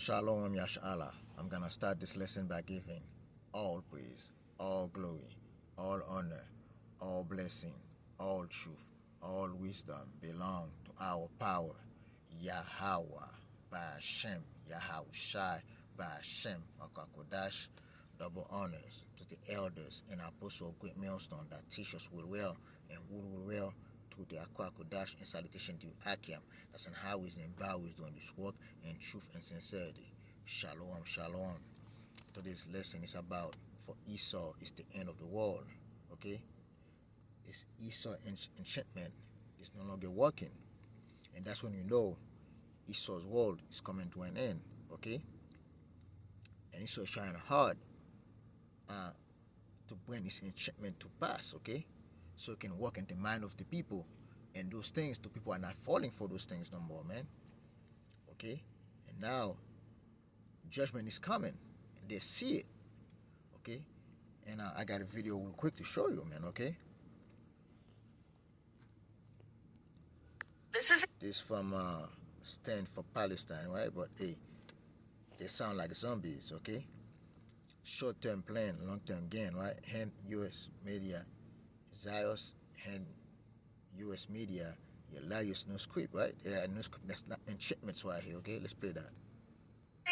Shalom Yashala. I'm gonna start this lesson by giving all praise, all glory, all honor, all blessing, all truth, all wisdom belong to our power, Yahweh, by Hashem, Yahushai, by Hashem, Akakodash. Double honors to the elders and apostles of Great Millstone that teach us will well and will well to the Akwakodash, and salutation to Akiam. That's in how he's and bow is doing this work in truth and sincerity. Shalom, shalom. Today's lesson is about for Esau is the end of the world. Okay? It's Esau enchantment is no longer working. And that's when you know Esau's world is coming to an end. Okay? And Esau is trying hard to bring this enchantment to pass. Okay? So it can work in the mind of the people. And those things, the people are not falling for those things no more, man. Okay? And now, judgment is coming. And they see it. Okay? And I got a video real quick to show you, man, okay? This from Stand for Palestine, right? But, hey, they sound like zombies, okay? Short-term plan, long-term gain, right? Hand U.S. media, Zios, hand U.S. media, Elias no script, right? Yeah, no script. That's not enchantments right here, okay? Let's play that.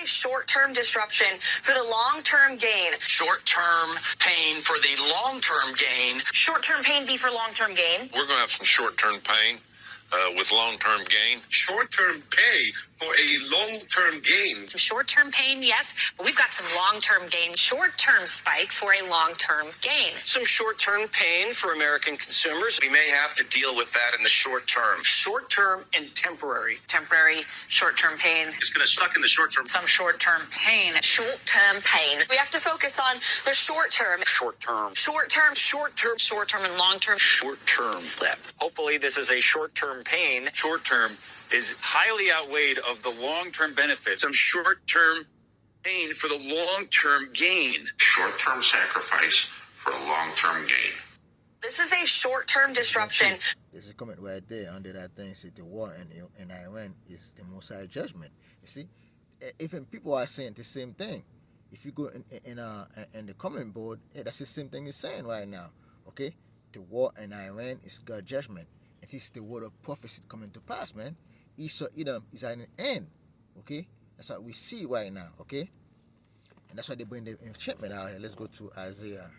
A short-term disruption for the long-term gain. Short-term pain for the long-term gain. Short-term pain be for long-term gain. We're going to have some short-term pain with long-term gain. Short-term pay for a long-term gain. Some short-term pain, yes, but we've got some long-term gain. Short-term spike for a long-term gain. Some short-term pain for American consumers. We may have to deal with that in the short term. Short-term and temporary. Temporary, short-term pain. It's going to suck in the short term. Some short-term pain. Short-term pain. We have to focus on the short-term. Short-term. Short-term, short-term, short-term, and long-term. Short-term. Hopefully this is a short-term pain. Short-term is highly outweighed of the long-term benefits. Some short-term pain for the long-term gain. Short-term sacrifice for a long-term gain. This is a short-term disruption. There's a comment right there under that thing. See, the war in Iran is the Mosai judgment. You see, even people are saying the same thing. If you go in the comment board, that's the same thing it's saying right now. Okay, the war in Iran is God's judgment. And this is the word of prophecy coming to pass, man. Esau Edom is at an end. Okay, that's what we see right now. Okay, and that's why they bring the enchantment out here. Let's go to Isaiah.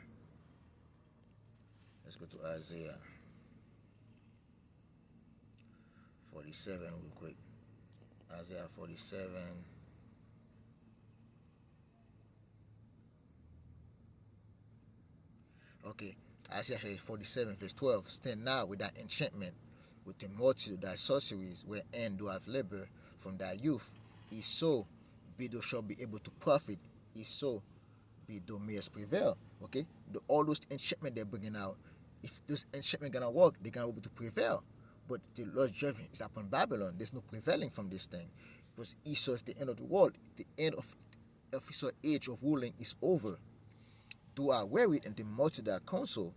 Let's go to Isaiah 47 real quick. Isaiah 47. Okay, Isaiah 47 verse 12. Stand now with that enchantment, with the multitude thy sorceries, where end do have labor from thy youth. If so, be thou shalt be able to profit. If so, be thou mayest prevail. Okay, all those enchantment they're bringing out, if this enchantment gonna work, they're gonna be able to prevail. But the Lord's judgment is upon Babylon. There's no prevailing from this thing, because Esau is the end of the world. The end of Esau's age of ruling is over. Do I weary and the multitude are counsel?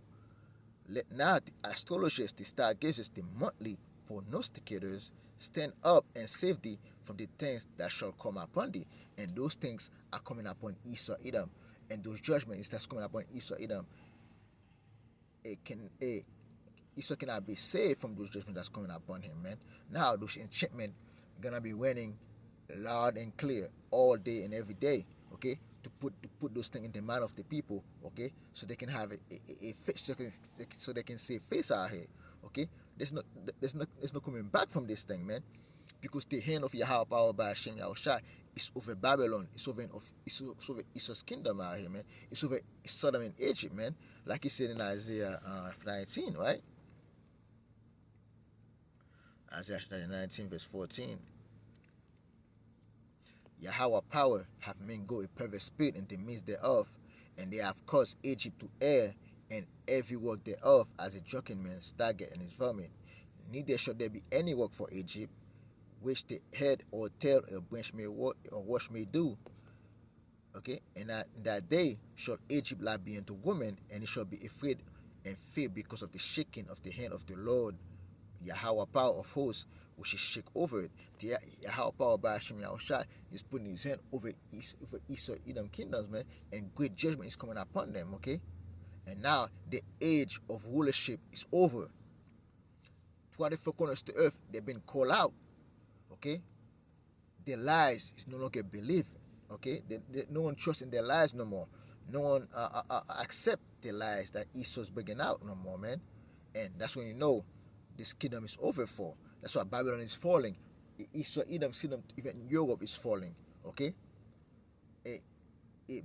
Let now the astrologers, the stargazers, the monthly prognosticators stand up and save thee from the things that shall come upon thee. And those things are coming upon Esau Edom. And those judgments that's coming upon Esau Edom, Esau cannot be saved from those judgments that's coming upon him, man. Now those enchantment gonna be raining loud and clear all day and every day, okay? To put those things in the mind of the people, okay, so they can have a face, so they can see face out here, okay. There's no coming back from this thing, man, because the hand of Yahweh power by Hashem Yahushai is over Babylon, it's over Esau's kingdom out here, man. It's over Sodom and Egypt, man, like he said in Isaiah 19, right? Isaiah 19 verse 14. Yahweh power have men go a perverse spirit in the midst thereof, and they have caused Egypt to err, and every work thereof as a drunken man stagger in his vomit. Neither shall there be any work for Egypt, which the head or tail or branch may work or wash may do. Okay, and that day shall Egypt lie be unto woman, and it shall be afraid and fear because of the shaking of the hand of the Lord Yahweh power of hosts, which is shake over it. The Yahweh power by Hashem Yahushai is putting his hand over Esau Edom kingdoms, man, and great judgment is coming upon them, okay? And now the age of rulership is over. 24 corners of the earth, they've been called out, okay? Their lies is no longer believed, okay? No one trusts in their lies no more. No one accept the lies that Esau's bringing out no more, man. And that's when you know this kingdom is over for. That's why Babylon is falling. Esau, Edom, even Europe is falling, okay?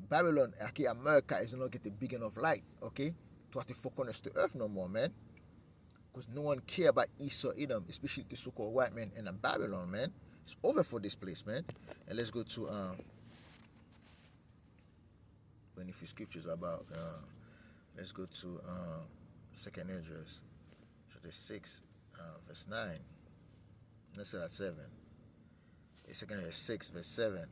Babylon, okay, America is no longer the beacon of light, okay? 24 corners of the earth no more, man. Because no one care about Esau, Edom, especially the so-called white man in Babylon, man. It's over for this place, man. And let's go to when a few scriptures about let's go to second Esdras chapter 6 verse 9. Let's say that 7. Second Esdras 6 verse 7.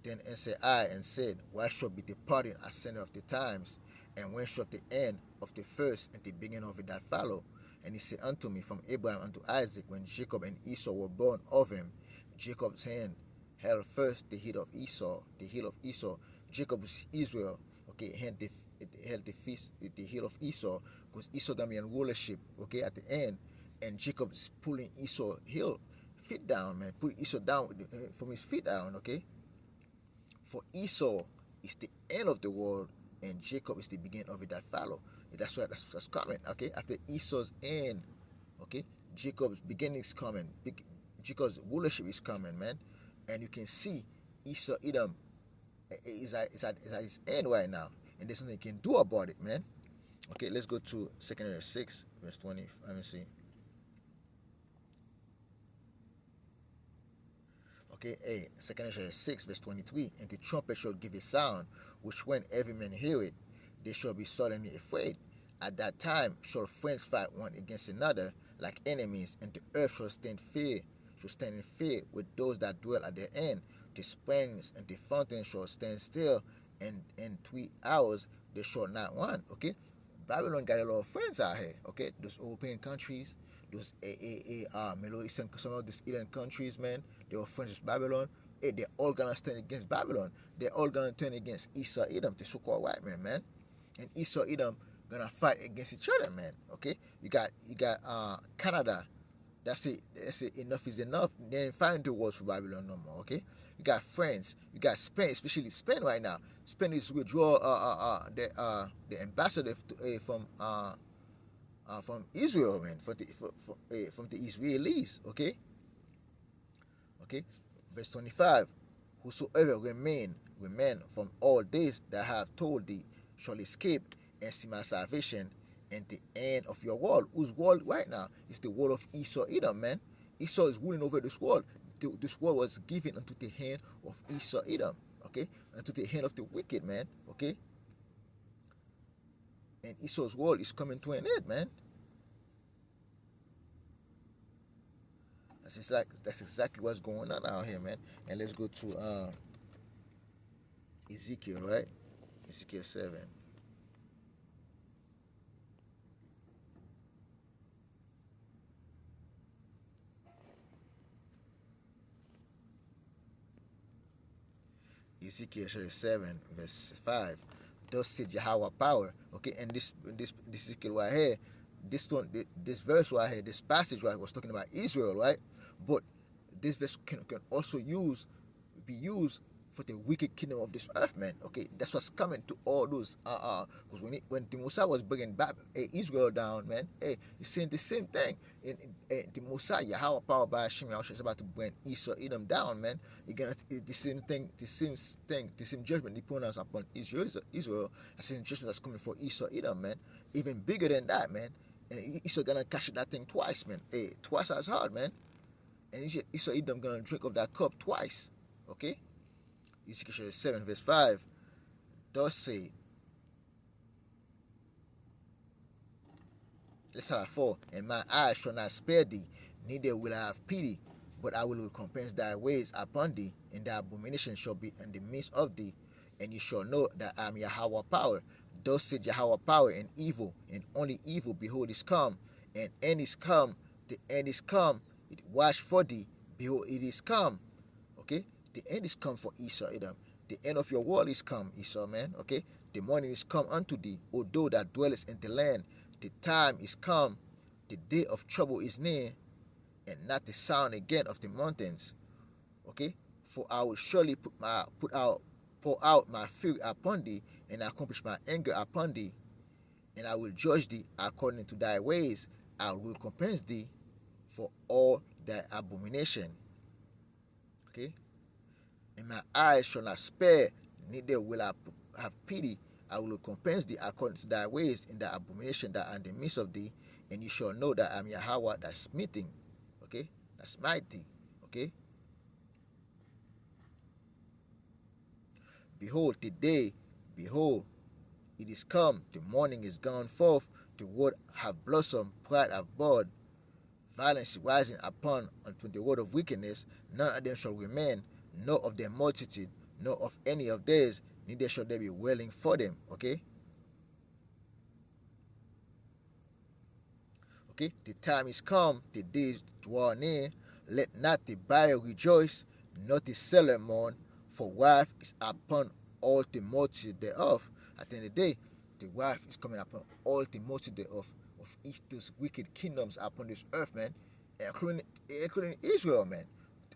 Then answered I and said, why shall be the parting ascending of the times, and when shall the end of the first and the beginning of it that follow? And he said unto me, from Abraham unto Isaac, when Jacob and Esau were born of him, Jacob's hand held first the heel of Esau, Jacob was Israel, okay, held the heel of Esau, because Esau gonna be in rulership, okay, at the end, and Jacob is pulling Esau feet down, man, putting Esau down from his feet down, okay. For Esau is the end of the world, and Jacob is the beginning of it that follow. That's why that's coming, okay. After Esau's end, okay, Jacob's beginning is coming. Jacob's rulership is coming, man, and you can see Esau Edom is at his end right now, and there's nothing you can do about it, man. Okay, let's go to 2 Esdras 6 verse 20. Let me see. Okay, 2 Esdras 6 verse 23. And the trumpet shall give a sound, which when every man hear it, they shall be suddenly afraid. At that time shall friends fight one against another like enemies, and the earth shall stand in fear with those that dwell at their end. The springs and the fountains shall stand still, and in 3 hours they shall not run. Okay, Babylon got a lot of friends out here. Okay, those European countries, those Middle Eastern, some of these Eastern countries, man, they were friends with Babylon. They're all gonna stand against Babylon. They're all gonna turn against Esau Edom, the so-called white man, and Esau Edom gonna fight against each other, man. Okay, you got Canada. That's it. Enough is enough. They ain't fighting the wars for Babylon no more. Okay, you got France. You got Spain, especially Spain right now. Spain is withdraw the ambassador from Israel, man, from the Israelis. Okay. Verse 25. Whosoever remain from all days that I have told thee shall escape and see my salvation and the end of your world. Whose world right now is the world of Esau Edom, man. Esau is ruling over this world. This world was given unto the hand of Esau Edom, okay, unto the hand of the wicked, man, okay. And Esau's world is coming to an end, man. That's exactly what's going on out here, man. And let's go to Ezekiel, right? Ezekiel 7. Ezekiel 7 verse 5. Thus said Yahweh power. Okay, and this Ezekiel right here, this verse right here, this passage right was talking about Israel, right? But this verse can also be used for the wicked kingdom of this earth, man. Okay, that's what's coming to all those because when the Messiah was bringing back Israel down, man, he's saying the same thing. In the Messiah, Yahweh power by Hashem is about to bring Esau Edom down, man. You're gonna the same judgment he pronounced upon Israel, the same judgment that's coming for Esau Edom, man. Even bigger than that, man. And Esau gonna catch that thing twice, man. Twice as hard, man. And Esau Edom gonna drink of that cup twice. Okay. Ezekiel 7 verse 5. Thus say, let's start at 4. And my eyes shall not spare thee, neither will I have pity, but I will recompense thy ways upon thee, and thy abomination shall be in the midst of thee, and you shall know that I am Yahweh power. Thus said Yahweh power, and evil, and only evil, behold, is come, and end is come, the end is come, Watch for thee, behold, it is come. Okay, the end is come for Esau, Edom. The end of your world is come, Esau, man. Okay, the morning is come unto thee, O thou that dwellest in the land. The time is come, the day of trouble is near, and not the sound again of the mountains. Okay, for I will surely pour out my fury upon thee, and accomplish my anger upon thee, and I will judge thee according to thy ways. I will recompense thee for all thy abomination. Okay, and my eyes shall not spare, neither will I have pity. I will recompense thee according to thy ways in thy abomination that are in the midst of thee, and you shall know that I am Yahweh that smithing. Okay, that's mighty. Okay, behold, today, behold, it is come, the morning is gone forth, the word have blossomed, pride have bud, violence rising upon unto the word of wickedness, none of them shall remain, nor of their multitude, nor of any of theirs, neither shall there be wailing for them. Okay? Okay, the time is come, the days draw near, let not the buyer rejoice, nor the seller mourn, for wrath is upon all the multitude thereof. At the end of the day, the wrath is coming upon all the multitude thereof, of each those wicked kingdoms upon this earth, man, including Israel, man.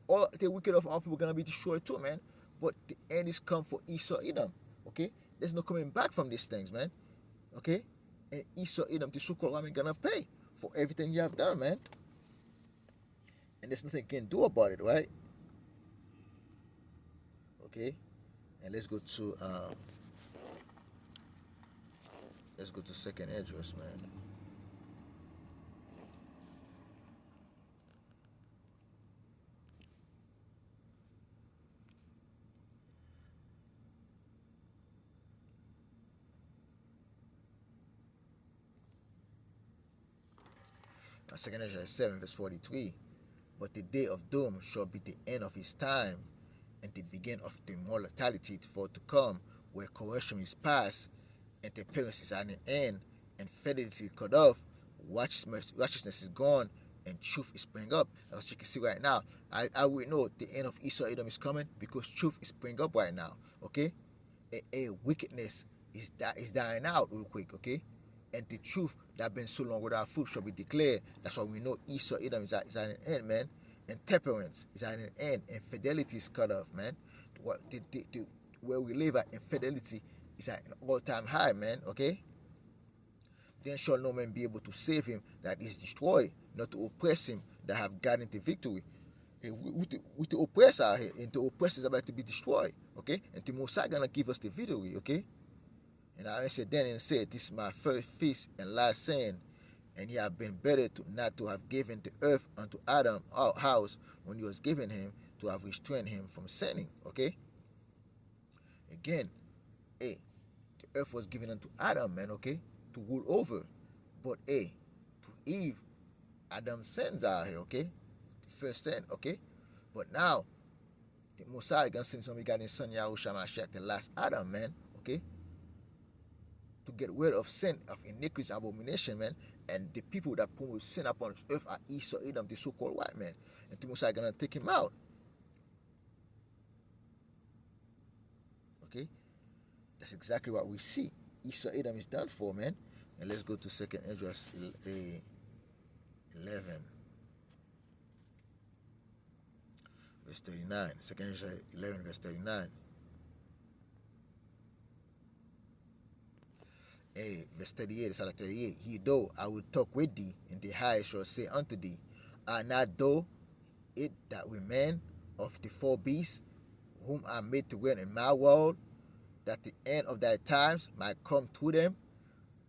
All the wicked of our people are gonna be destroyed too, man. But the end is come for Esau, Edom. Okay, there's no coming back from these things, man. Okay, and Esau, Edom, the so-called woman, gonna pay for everything you have done, man. And there's nothing you can do about it, right? Okay, and let's go to second address, man. Second address 7 verse 43. But the day of doom shall be the end of his time, and the beginning of the mortality for to come, where correction is past, and the appearance is at an end, and fidelity cut off, righteousness is gone, and truth is spring up. As you can see right now, I will know the end of Esau Edom is coming because truth is spring up right now. Okay, a wickedness is dying out real quick. Okay, and the truth that been so long without fruit shall be declared. That's why we know Esau Edom is at an end, man. And temperance is at an end, and fidelity is cut off, man. Where we live at infidelity is at an all-time high, man. Okay. Then shall no man be able to save him that is destroyed, not to oppress him that have gotten the victory. With the oppressor here, and the oppressor is about to be destroyed. Okay, and the Messiah gonna give us the victory. Okay. And I answered then and said, this is my first feast and last saying, and he had been better not to have given the earth unto Adam our house when he was given him, to have restrained him from sinning. Okay? Again, the earth was given unto Adam, man, okay, to rule over. But to Eve, Adam's sins are here, okay? The first sin, okay? But now, the Messiah gonna send somebody got his son Yahushua Mashiach, the last Adam, man, okay? To get rid of sin, of iniquity, abomination, man. And the people that promote sin upon this earth are Esau, Edom, the so-called white man. And the Messiah gonna take him out. Okay? That's exactly what we see. Esau, Edom is done for, man. And let's go to second address 11. Verse 39. Second address 11, verse 39. Verse 38, Psalm 38. He though I will talk with thee, and the high shall say unto thee, are not thou it that remain of the four beasts, whom I made to reign in my world, that the end of thy times might come to them?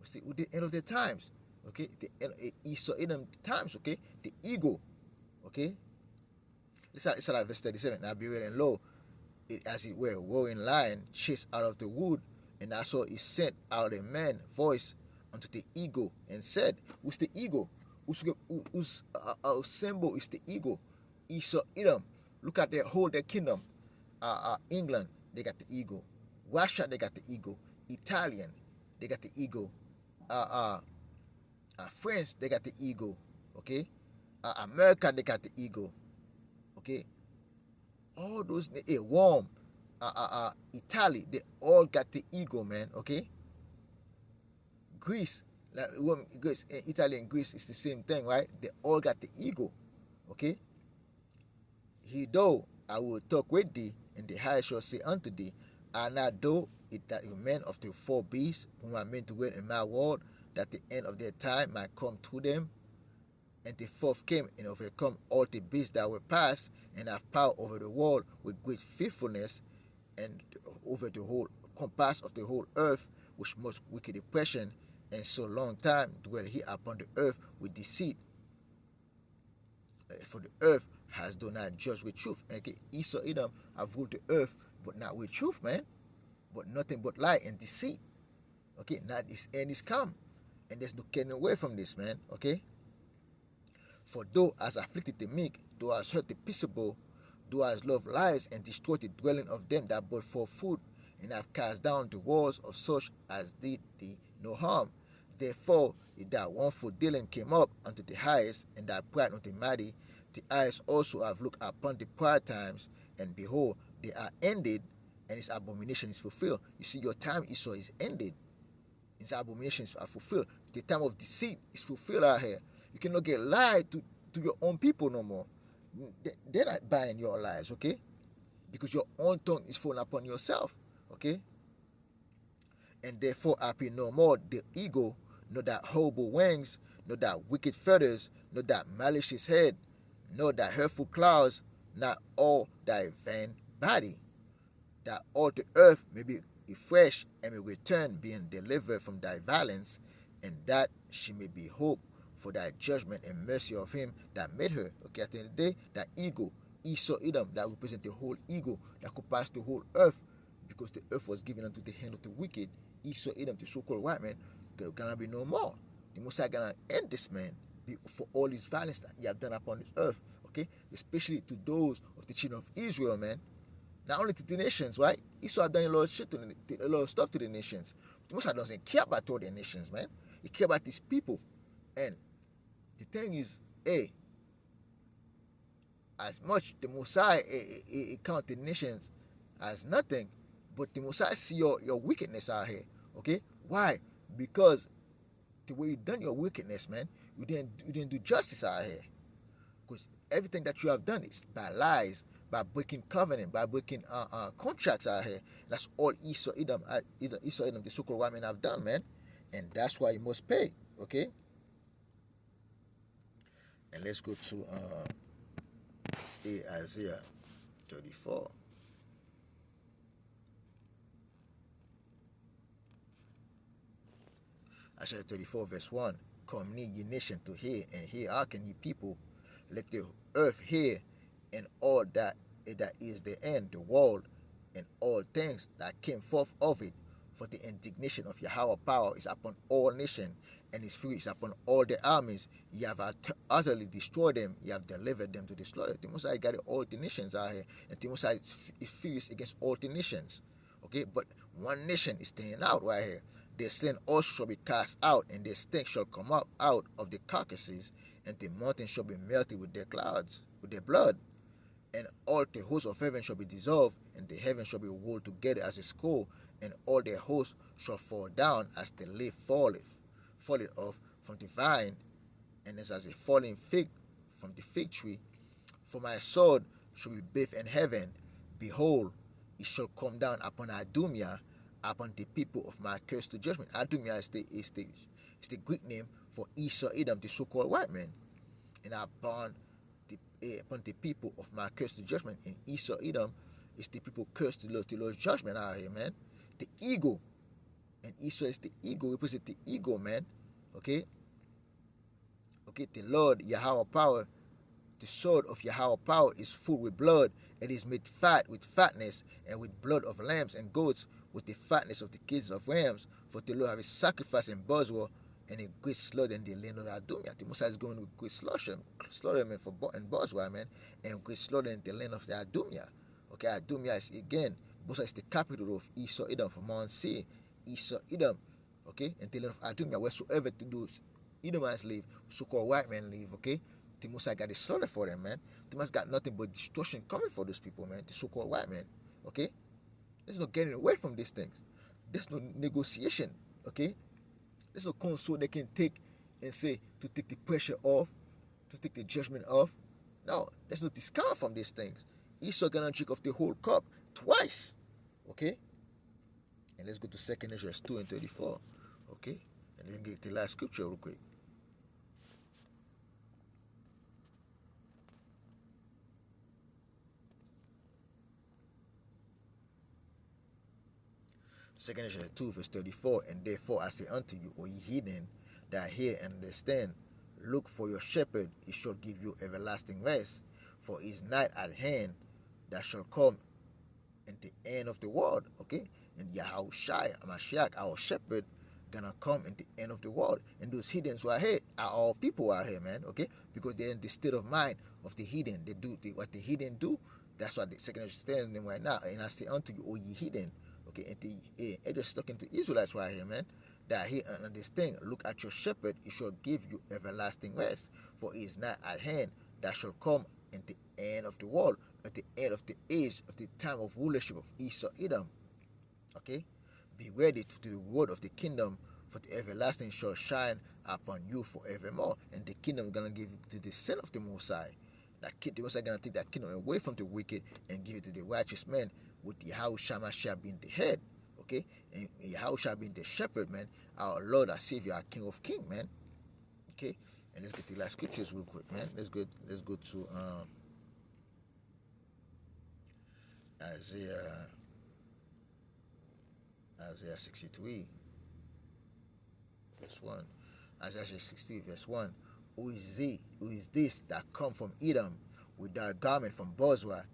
See, with the end of the times, okay, the end Esau Edom times, okay, the ego, okay. It's like verse 37. Now be real and low, it as it were, roaring lion chased out of the wood. And I saw he sent out a man voice unto the eagle and said, who's the eagle? Whose symbol is the eagle? Esau, Edom. Look at their whole their kingdom. England, they got the eagle. Russia, they got the eagle. Italian, they got the eagle. France, they got the eagle. Okay? America, they got the ego. Okay, all those Rome, Italy, they all got the ego, man. Okay, Greece, like Rome, Greece, Italy and Greece is the same thing, right? They all got the ego. Okay, he though I will talk with thee, and the high shall say unto thee, and not though it that you men of the four beasts whom I meant to wait in my world, that the end of their time might come to them. And the fourth came and overcome all the beasts that were past, and have power over the world with great faithfulness, and over the whole compass of the whole earth, which most wicked oppression, and so long time dwell he upon the earth with deceit. For the earth has do not judged with truth. Okay, Esau Edom have ruled the earth, but not with truth, man. But nothing but lie and deceit. Okay, now this end is come, and there's no getting away from this, man. Okay. For thou hast afflicted the meek, thou hast hurt the peaceable, thou hast loved lies and destroyed the dwelling of them that brought forth food, and have cast down the walls of such as did thee no harm. Therefore, if that wrongful dealing came up unto the highest, and that pride unto the mighty, the eyes also have looked upon the prior times, and behold, they are ended, and his abomination is fulfilled. You see, your time Esau is ended. His abominations are fulfilled. The time of deceit is fulfilled out here. You cannot get lied to your own people no more. They're not buying your lies, okay? Because your own tongue is falling upon yourself, okay? And therefore I pay no more the ego, nor that horrible wings, nor that wicked feathers, nor that malicious head, nor that hurtful clouds, not all thy vain body, that all the earth may be refreshed and may return, being delivered from thy violence, and that she may be hope for thy judgment and mercy of him that made her. Okay, at the end of the day, that ego, Esau Edom, that represents the whole ego that could pass the whole earth, because the earth was given unto the hand of the wicked. Esau Edom, the so-called white man, gonna be no more. The Messiah gonna end this man for all his violence that he have done upon this earth. Okay, especially to those of the children of Israel, man. Not only to the nations, right? Esau have done a lot of shit a lot of stuff to the nations. The Messiah doesn't care about all the nations, man. He cares about his people. And the thing is, hey, as much the Messiah count the nations as nothing, but the Messiah see your wickedness out here. Okay? Why? Because the way you done your wickedness, man, you didn't do justice out here. Because everything that you have done is by lies, by breaking covenant, by breaking contracts out here. That's all Esau Edom, the so-called white men have done, man. And that's why you must pay. Okay? And let's go to Isaiah 34. Isaiah 34 verse 1. Come near ye nation to hear, and hearken ye people. Let the earth hear, and all that is the end, the world, and all things that came forth of it. For the indignation of Yahweh power is upon all nations, and his fury is upon all the armies. Ye have utterly destroyed them, ye have delivered them to the slaughter. The Messiah got all the nations out here, and the Messiah is furious against all the nations. Okay, but one nation is staying out right here. Their slain also shall be cast out, and their stink shall come up out of the carcasses, and the mountains shall be melted with their clouds, with their blood. And all the hosts of heaven shall be dissolved, and the heavens shall be rolled together as a scroll, and all their hosts shall fall down as the leaf falleth off from the vine, and as a falling fig from the fig tree. For my sword shall be bathed in heaven. Behold, it shall come down upon Adumia, upon the people of my curse to judgment. Adumia is the Greek name for Esau Edom, the so-called white man. And upon the people of my curse to judgment. And Esau Edom is the people cursed to Lord's judgment out here, man. The ego. And Esau is the ego, represent the ego, man. Okay? Okay, the Lord Yahweh power, the sword of Yahweh power is full with blood, and is made fat with fatness, and with blood of lambs and goats, with the fatness of the kids of rams. For the Lord have a sacrifice in Bosworth, and a great slaughter in the land of Adumia. The Messiah is going with great slaughter man, in Bosworth, man, and great slaughter in the land of the Adumia. Okay, Adumia is again, Bosworth is the capital of Esau Edom, from Mount Seir, Esau Edom. Okay, and the land of Adumia, wheresoever to those Edomites live, so-called white men live. Okay, The Most High got a slaughter for them, man. The Most got nothing but destruction coming for those people, man. The so-called white man. Okay, there's no getting away from these things. There's no negotiation. Okay, there's no console they can take and say to take the pressure off, to take the judgment off. No, there's no discount from these things. Esau gonna drink off the whole cup twice. Okay, and let's go to 2nd Ezra 2:34. Okay, and then get the last scripture real quick. Second Ezra 2 verse 34, and therefore I say unto you, O ye heathen, that hear and understand, look for your shepherd, he shall give you everlasting rest, for it is night at hand that shall come in the end of the world. Okay, and Yahushua, Mashiach, our shepherd, gonna come in the end of the world. And those heathens who are here are all people who are here, man. Okay, because they're in the state of mind of the heathen. They do what the heathen do. That's what the second is telling them right now. And I say unto you, O ye heathen. Okay, and it just talking to Israelites right here, man. That he understand. Look at your shepherd, he shall give you everlasting rest. For it is not at hand that shall come in the end of the world, at the end of the age, of the time of rulership of Esau Edom. Okay, be ready to the word of the kingdom, for the everlasting shall shine upon you forevermore. And the kingdom gonna give it to the son of the Most High. That the Most High gonna take that kingdom away from the wicked and give it to the righteous man, with Yahushua Mashiach being the head. Okay, and Yahushua being the shepherd, man. Our Lord, our Savior, our King of Kings, man. Okay, and let's get the last scriptures real quick, man. Let's go to Isaiah 63 verse 1. Isaiah 63 verse 1. Who is this that come from Edom with that garment from Bozrah?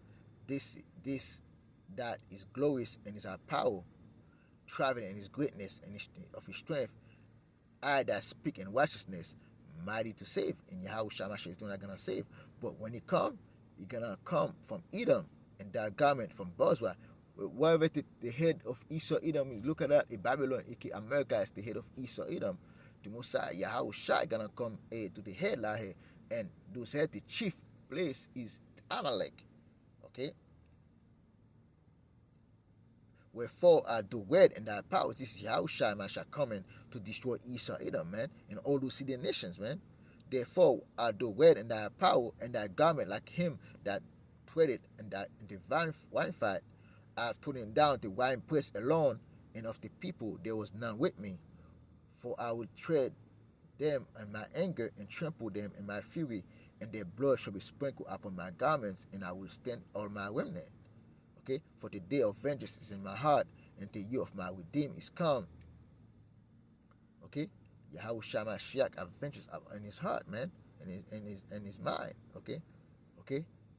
This that is glorious in his power, traveling in his greatness and of his strength. I that speak in righteousness, mighty to save. And Yahushua Mashiach is not gonna save. But when he come, he gonna come from Edom, and that garment from Bozrah. Wherever the head of Esau Edom is, look at that. In Babylon, America is the head of Esau Edom. The Messiah Yahushua gonna come to the head like here, and those head, the chief place is Amalek. Okay. Wherefore the word and thy power. This is Yahushua Mashiach coming to destroy Esau Edom, man, and all those city nations, man. Therefore the word and thy power and thy garment like him that treaded in the wine fight. I have torn down the wine press alone, and of the people there was none with me. For I will tread them in my anger and trample them in my fury, and their blood shall be sprinkled upon my garments, and I will stand all my remnant. Okay, for the day of vengeance is in my heart, and the year of my redeem is come. Okay, Yahushua Mashiach vengeance in his heart, man, and his mind. Okay,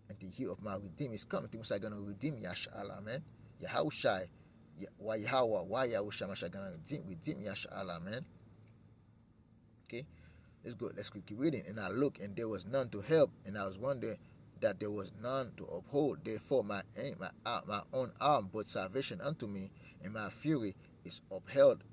and the year of my redeem is coming. The Most High gonna redeem Yashala, man. Yahushua, why Yahushua Mashiach gonna redeem Yashala, man. Okay, let's go. Let's keep reading. And I looked, and there was none to help, and I was wondering that there was none to uphold. Therefore my own arm brought salvation unto me, and my fury is upheld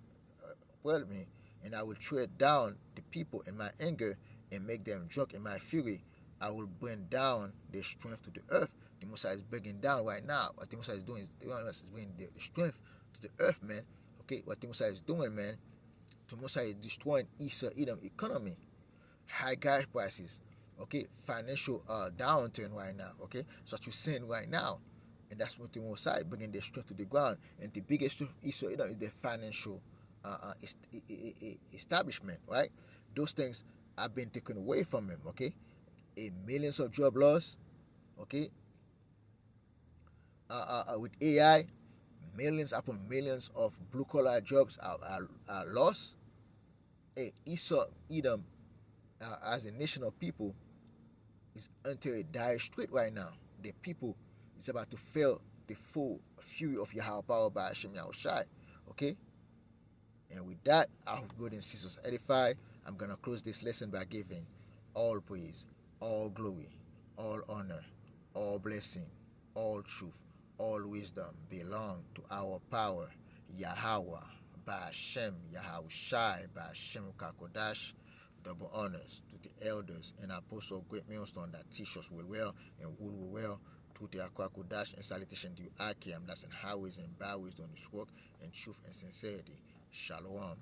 me, and I will tread down the people in my anger, and make them drunk in my fury. I will bring down their strength to the earth. The Messiah is bringing down right now. What the Messiah is doing is bringing the strength to the earth, man. Okay, what the Messiah is doing, man. The Messiah is destroying Esau Edom economy, high gas prices. Okay, financial downturn right now. Okay, so what you're seeing right now, and that's what the Messiah bringing their strength to the ground. And the biggest strength of Esau Edom is the financial establishment, right? Those things have been taken away from him. Okay, millions of job loss. Okay, with AI, millions upon millions of blue collar jobs are lost. Esau Edom, as a nation of people, is under a dire strait right now. The people is about to feel the full fury of Yahweh power by Hashem Yahushai. Okay? And with that, I hope God and sisters edified. I'm gonna close this lesson by giving all praise, all glory, all honor, all blessing, all truth, all wisdom belong to our power, Yahweh, by Hashem Yahushai, by Hashem Kakodash. Double honors to the elders and apostles of great millstone that teach us well and rule well to the Akwakudash and salutation to you, Akim, that's in highways and byways doing this work in truth and sincerity. Shalom.